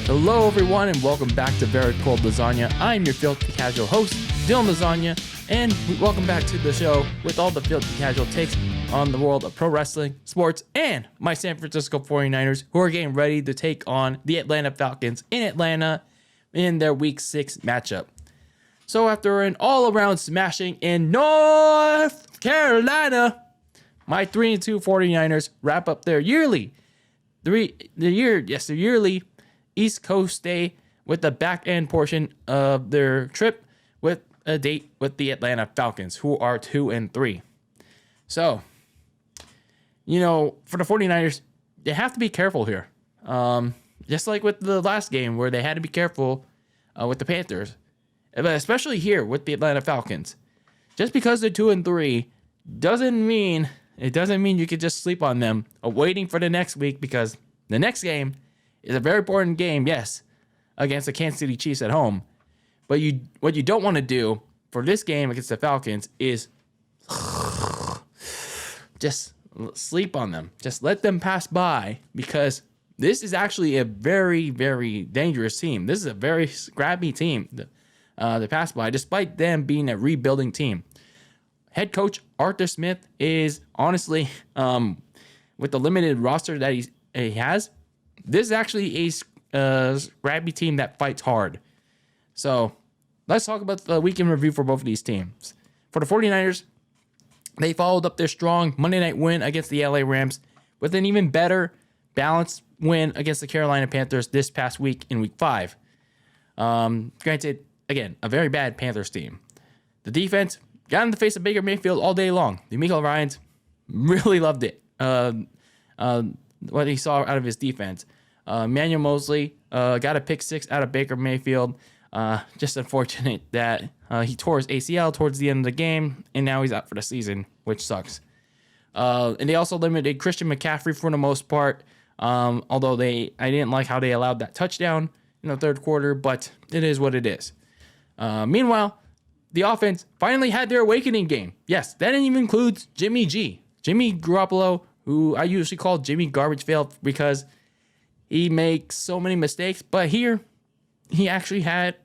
Hello everyone and welcome back to Very Cold Lasagna. I'm your filthy casual host, DylanLasagna, and welcome back to the show with all the filthy casual takes on the world of pro wrestling, sports, and my San Francisco 49ers, who are getting ready to take on the Atlanta Falcons in Atlanta in their Week 6 matchup. So after an all-around smashing in North Carolina, my 3-2 49ers wrap up their yearly East Coast stay with the back end portion of their trip with a date with the Atlanta Falcons, who are 2-3. So, for the 49ers, they have to be careful here. Just like with the last game where they had to be careful with the Panthers, but especially here with the Atlanta Falcons. Just because they're 2-3 doesn't mean you could just sleep on them waiting for the next week, because the next game is a very important game, yes, against the Kansas City Chiefs at home. But what you don't want to do for this game against the Falcons is just sleep on them. Just let them pass by, because this is actually a very, very dangerous team. This is a very scrappy team to pass by, despite them being a rebuilding team. Head coach Arthur Smith is honestly, with the limited roster that he has, this is actually a scrappy team that fights hard. So let's talk about the weekend review for both of these teams. For the 49ers, they followed up their strong Monday night win against the LA Rams with an even better balanced win against the Carolina Panthers this past week in Week 5. Granted, again, a very bad Panthers team. The defense got in the face of Baker Mayfield all day long. DeMeco Ryans really loved it. What he saw out of his defense. Manuel Mosley got a pick 6 out of Baker Mayfield. Just unfortunate that he tore his ACL towards the end of the game, and now he's out for the season, which sucks. And they also limited Christian McCaffrey for the most part, although I didn't like how they allowed that touchdown in the third quarter, but it is what it is. Meanwhile, the offense finally had their awakening game. Yes, that even includes Jimmy G. Jimmy Garoppolo, who I usually call Jimmy Garbage Fail because he makes so many mistakes. But here, he actually had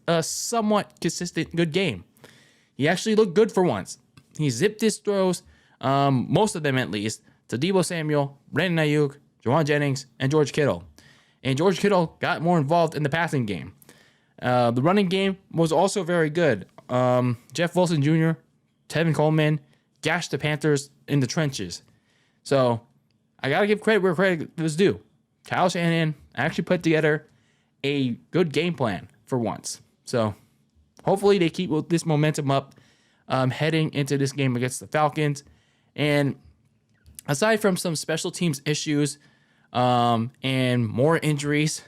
a somewhat consistent good game. He actually looked good for once. He zipped his throws, most of them at least, to Deebo Samuel, Brandon Ayuk, Juwan Jennings, and George Kittle. And George Kittle got more involved in the passing game. The running game was also very good. Jeff Wilson Jr., Tevin Coleman gashed the Panthers in the trenches. So I got to give credit where credit is due. Kyle Shanahan actually put together a good game plan for once. So hopefully they keep this momentum up heading into this game against the Falcons. Aside from some special teams issues and more injuries,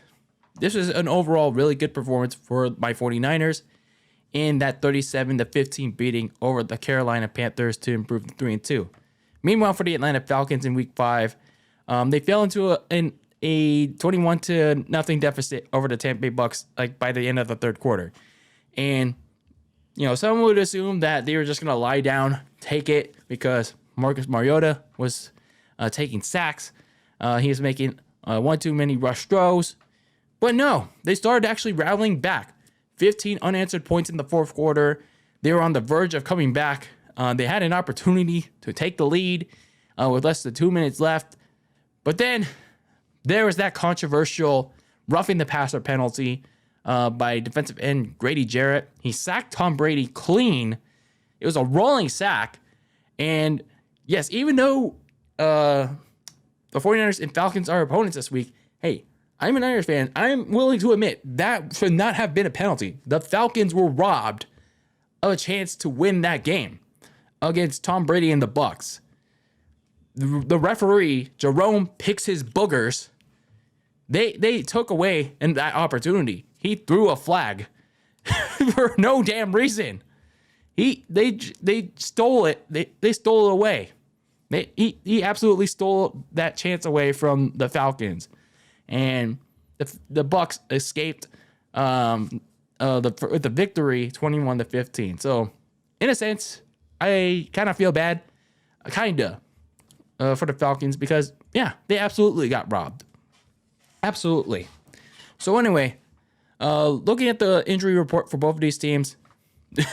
this was an overall really good performance for my 49ers in that 37-15 beating over the Carolina Panthers to improve to 3-2. Meanwhile, for the Atlanta Falcons in Week 5, they fell into a 21-0 deficit over the Tampa Bay Bucks by the end of the third quarter. And someone would assume that they were just going to lie down, take it, because Marcus Mariota was taking sacks. He was making one too many rush throws. But no, they started actually rallying back. 15 unanswered points in the fourth quarter. They were on the verge of coming back. They had an opportunity to take the lead with less than 2 minutes left. But then there was that controversial roughing the passer penalty by defensive end Grady Jarrett. He sacked Tom Brady clean. It was a rolling sack. And yes, even though the 49ers and Falcons are opponents this week, hey, I'm an Niners fan. I'm willing to admit that should not have been a penalty. The Falcons were robbed of a chance to win that game against Tom Brady and the Bucks. The referee, Jerome Picks His Boogers, they took away that opportunity. He threw a flag for no damn reason. They stole it. They stole it away. He absolutely stole that chance away from the Falcons. And the Bucks escaped the victory 21-15. So, in a sense, I kind of feel bad, for the Falcons because, yeah, they absolutely got robbed. Absolutely. So anyway, looking at the injury report for both of these teams,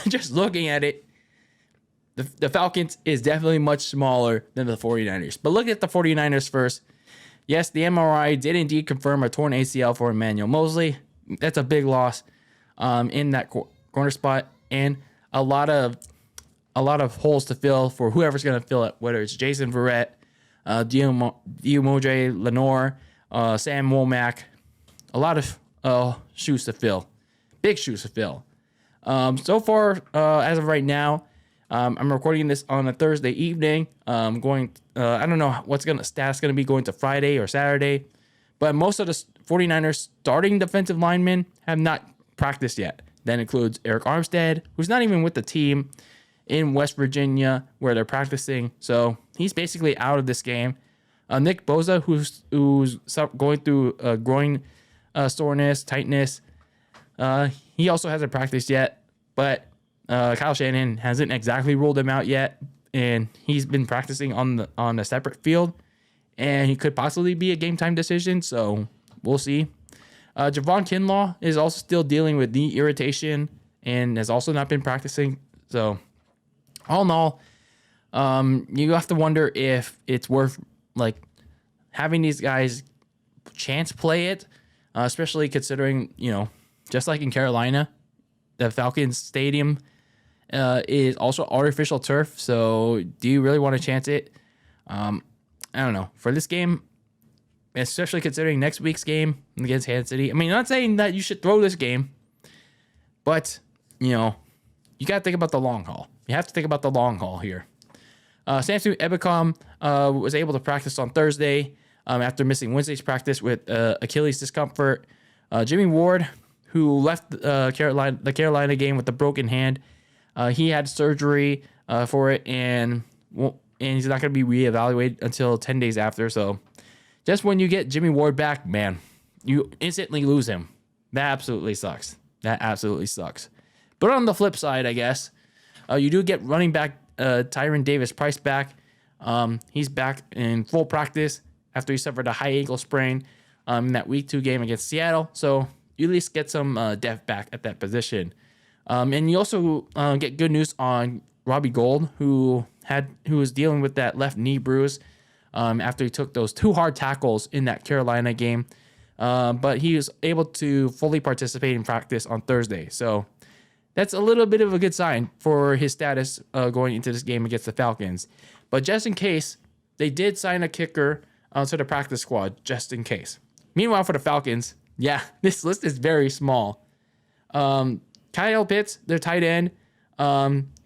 just looking at it, the Falcons is definitely much smaller than the 49ers. But look at the 49ers first. Yes, the MRI did indeed confirm a torn ACL for Emmanuel Mosley. That's a big loss in that corner spot, and a lot of holes to fill for whoever's going to fill it, whether it's Jason Verrett, Diomodre Lenore, Sam Womack. A lot of shoes to fill. Big shoes to fill. So far, as of right now, I'm recording this on a Thursday evening. I don't know what's stats going to be going to Friday or Saturday, but most of the 49ers starting defensive linemen have not practiced yet. That includes Eric Armstead, who's not even with the team in West Virginia where they're practicing. So he's basically out of this game. Nick Bosa, who's going through groin soreness, tightness. He also hasn't practiced yet, but Kyle Shanahan hasn't exactly ruled him out yet, and he's been practicing on a separate field, and he could possibly be a game time decision. So we'll see. Javon Kinlaw is also still dealing with knee irritation and has also not been practicing. So all in all, you have to wonder if it's worth having these guys chance play it, especially considering, just like in Carolina, the Falcons stadium is also artificial turf. So do you really want to chance it? I don't know. For this game, especially considering next week's game against Kansas City. I mean, I'm not saying that you should throw this game, but, you got to think about the long haul. You have to think about the long haul here. Samson Ebukam was able to practice on Thursday after missing Wednesday's practice with Achilles discomfort. Jimmy Ward, who left the Carolina game with a broken hand, he had surgery for it, and he's not going to be reevaluated until 10 days after. So just when you get Jimmy Ward back, man, you instantly lose him. That absolutely sucks. But on the flip side, I guess, you do get running back Tyron Davis-Price back. He's back in full practice after he suffered a high ankle sprain in that Week 2 game against Seattle. So you at least get some depth back at that position. And you also get good news on Robbie Gould, who was dealing with that left knee bruise after he took those 2 hard tackles in that Carolina game. But he was able to fully participate in practice on Thursday. So that's a little bit of a good sign for his status going into this game against the Falcons. But just in case, they did sign a kicker to the practice squad, just in case. Meanwhile, for the Falcons, yeah, this list is very small. Kyle Pitts, their tight end,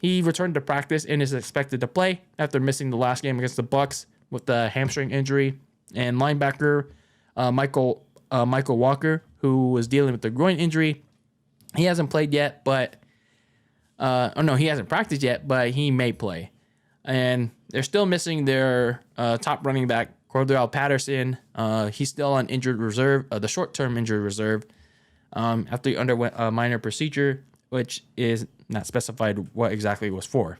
he returned to practice and is expected to play after missing the last game against the Bucs with the hamstring injury. And linebacker Michael Walker, who was dealing with the groin injury, he hasn't played yet, but he hasn't practiced yet, but he may play. And they're still missing their top running back, Cordell Patterson. He's still on injured reserve, the short-term injured reserve, after he underwent a minor procedure, which is not specified what exactly it was for.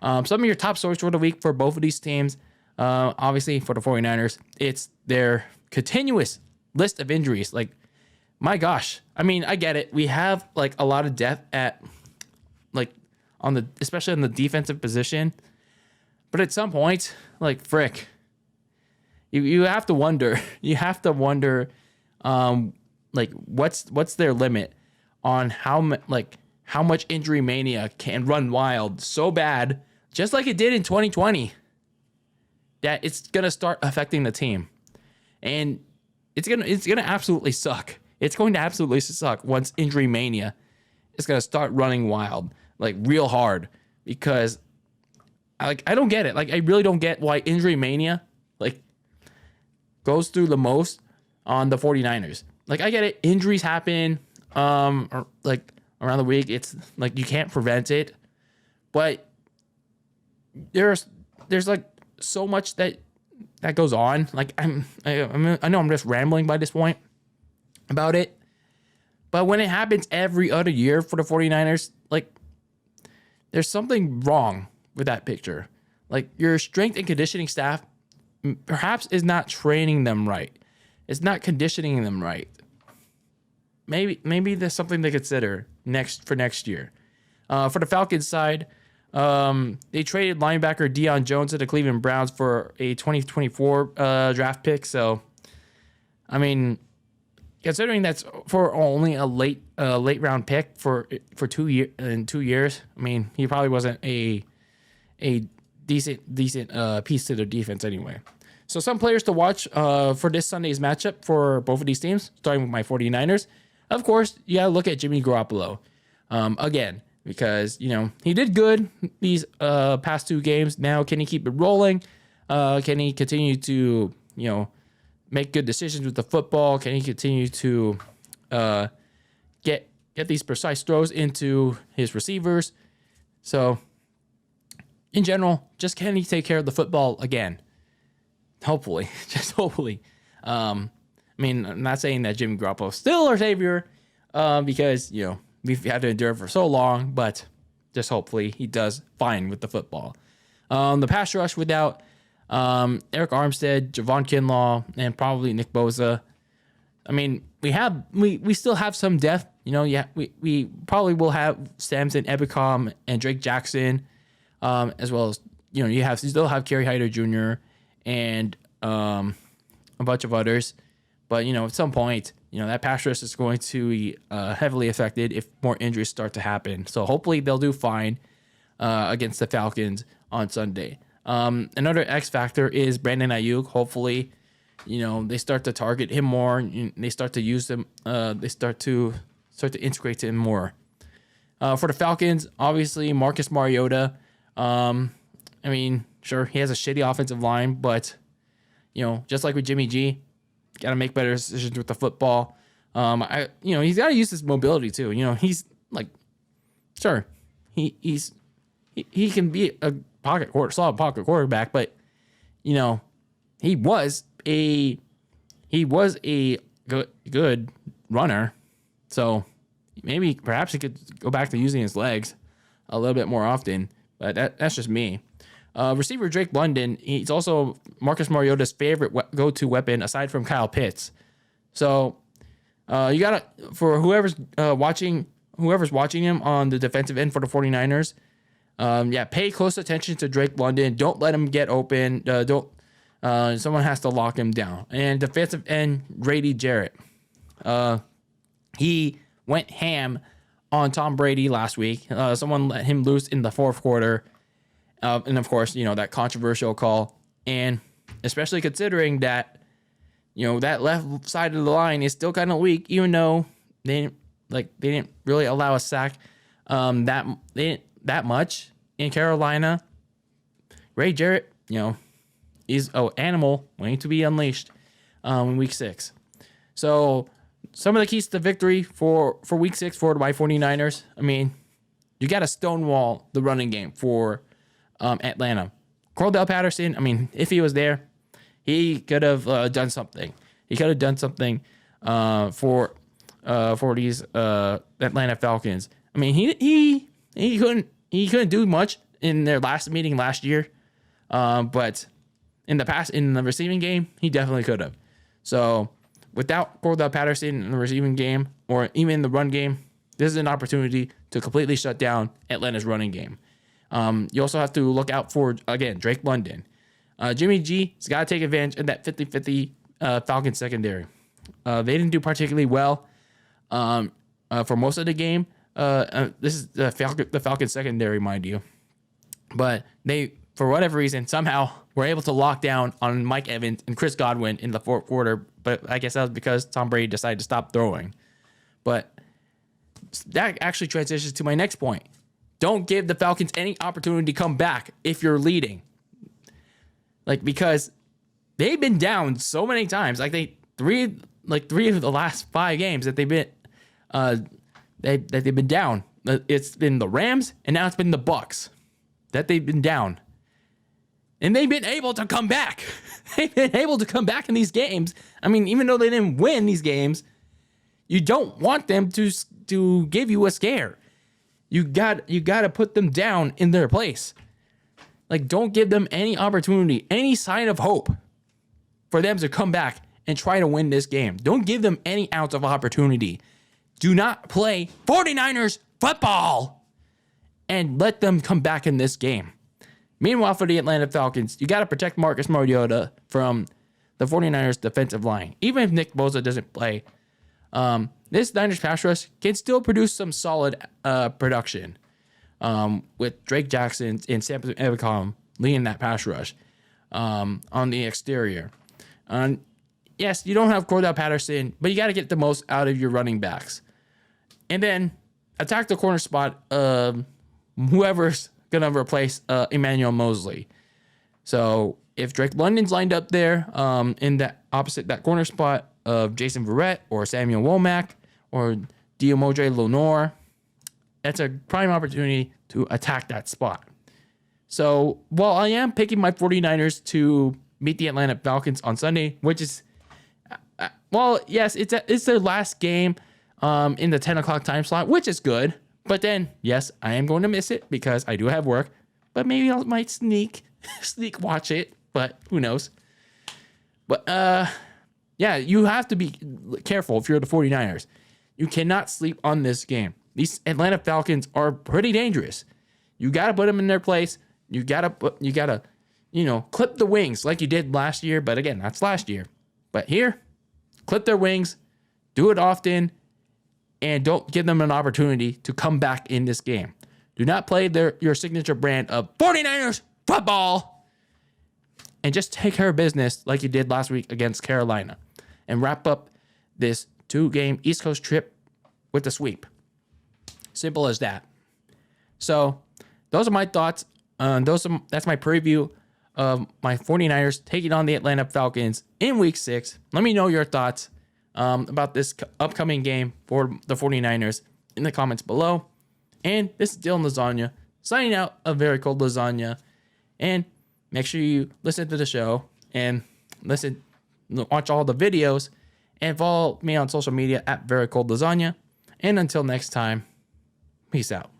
Some of your top stories for the week for both of these teams, obviously for the 49ers, it's their continuous list of injuries. My gosh. I mean, I get it. We have a lot of depth at especially on the defensive position. But at some point, frick. You have to wonder. You have to wonder what's their limit on how much injury mania can run wild so bad, just like it did in 2020, that it's gonna start affecting the team. And it's gonna absolutely suck. It's going to absolutely suck once injury mania is going to start running wild, real hard, because I don't get it. I really don't get why injury mania goes through the most on the 49ers. I get it. Injuries happen around the week. It's you can't prevent it, but there's so much that goes on. I know I'm just rambling by this point about it, but when it happens every other year for the 49ers, there's something wrong with that picture. Your strength and conditioning staff perhaps is not training them right. It's not conditioning them right. maybe there's something to consider next year. For the Falcons side, they traded linebacker Deion Jones to the Cleveland Browns for a 2024 draft pick. So, I mean, considering that's for only a late round pick for 2 years in 2 years, I mean, he probably wasn't a decent piece to their defense anyway. So some players to watch for this Sunday's matchup for both of these teams, starting with my 49ers. Of course, you got to look at Jimmy Garoppolo again, because, he did good these past 2 games. Now, can he keep it rolling? Can he continue to, make good decisions with the football? Can he continue to get these precise throws into his receivers? So, in general, just can he take care of the football again? Hopefully, just hopefully. I mean, I'm not saying that Jimmy Garoppolo is still our savior, because, we've had to endure for so long, but just hopefully he does fine with the football. The pass rush without Eric Armstead, Javon Kinlaw, and probably Nick Bosa. I mean, we still have some depth. We probably will have Samson Ebicom and Drake Jackson, as well as, you still have Kerry Hyder Jr. and a bunch of others. But, at some point, that pass rush is going to be heavily affected if more injuries start to happen. So hopefully they'll do fine against the Falcons on Sunday. Another X factor is Brandon Ayuk. Hopefully, they start to target him more. They start to use him. They start to integrate him more. For the Falcons, obviously Marcus Mariota. I mean, sure, he has a shitty offensive line, but just like with Jimmy G, got to make better decisions with the football. He's got to use his mobility too. He's like, sure, he can be a solid pocket quarterback, but he was a good runner. So perhaps he could go back to using his legs a little bit more often. But that's just me. Receiver Drake London, he's also Marcus Mariota's favorite go-to weapon aside from Kyle Pitts. So you gotta, for whoever's watching him on the defensive end for the 49ers, pay close attention to Drake London. Don't let him get open. Someone has to lock him down. And defensive end Grady Jarrett, he went ham on Tom Brady last week. Someone let him loose in the fourth quarter. And of course, that controversial call. And especially considering that, that left side of the line is still kind of weak, even though they didn't really allow a sack that much in Carolina. Ray Jarrett, is an animal waiting to be unleashed in week 6. So some of the keys to victory for week 6 for my 49ers, I mean, you got to stonewall the running game for Atlanta. Cordell Patterson, I mean, if he was there, he could have done something. He could have done something for these Atlanta Falcons. I mean, he couldn't do much in their last meeting last year, but in the receiving game, he definitely could have. So without Cordell Patterson in the receiving game or even in the run game, this is an opportunity to completely shut down Atlanta's running game. You also have to look out for, again, Drake London. Jimmy G has got to take advantage of that 50-50 Falcons secondary. They didn't do particularly well for most of the game. This is the Falcons secondary, mind you. But they, for whatever reason, somehow were able to lock down on Mike Evans and Chris Godwin in the fourth quarter. But I guess that was because Tom Brady decided to stop throwing. But that actually transitions to my next point. Don't give the Falcons any opportunity to come back if you're leading. Because they've been down so many times. Three of the last 5 games that they've been down. It's been the Rams and now it's been the Bucs that they've been down. And they've been able to come back. They've been able to come back in these games. I mean, even though they didn't win these games, you don't want them to give you a scare. You got to put them down in their place. Don't give them any opportunity, any sign of hope for them to come back and try to win this game. Don't give them any ounce of opportunity. Do not play 49ers football and let them come back in this game. Meanwhile, for the Atlanta Falcons, you got to protect Marcus Mariota from the 49ers defensive line. Even if Nick Bosa doesn't play, this Niners pass rush can still produce some solid production with Drake Jackson and Samson Ebicom leading that pass rush on the exterior. Yes, you don't have Cordell Patterson, but you got to get the most out of your running backs. And then attack the corner spot of whoever's going to replace Emmanuel Mosley. So if Drake London's lined up there in that opposite that corner spot of Jason Verrett or Samuel Womack or Diomodre Lenore, that's a prime opportunity to attack that spot. So while I am picking my 49ers to meet the Atlanta Falcons on Sunday, which is, well, yes, it's their last game in the 10 o'clock time slot, which is good. But then, yes, I am going to miss it because I do have work. But maybe I might sneak watch it. But who knows? But, yeah, you have to be careful if you're the 49ers. You cannot sleep on this game. These Atlanta Falcons are pretty dangerous. You got to put them in their place. You got to, clip the wings like you did last year. But again, that's last year. But here, clip their wings. Do it often. And don't give them an opportunity to come back in this game. Do not play your signature brand of 49ers football. And just take care of business like you did last week against Carolina. And wrap up this 2-game East Coast trip with a sweep. Simple as that. So, those are my thoughts. That's my preview of my 49ers taking on the Atlanta Falcons in Week 6. Let me know your thoughts about this upcoming game for the 49ers in the comments below. And this is DylanLasagna signing out of Very Cold Lasagna. And make sure you listen to the show and watch all the videos and follow me on social media at Very Cold Lasagna. And until next time, peace out.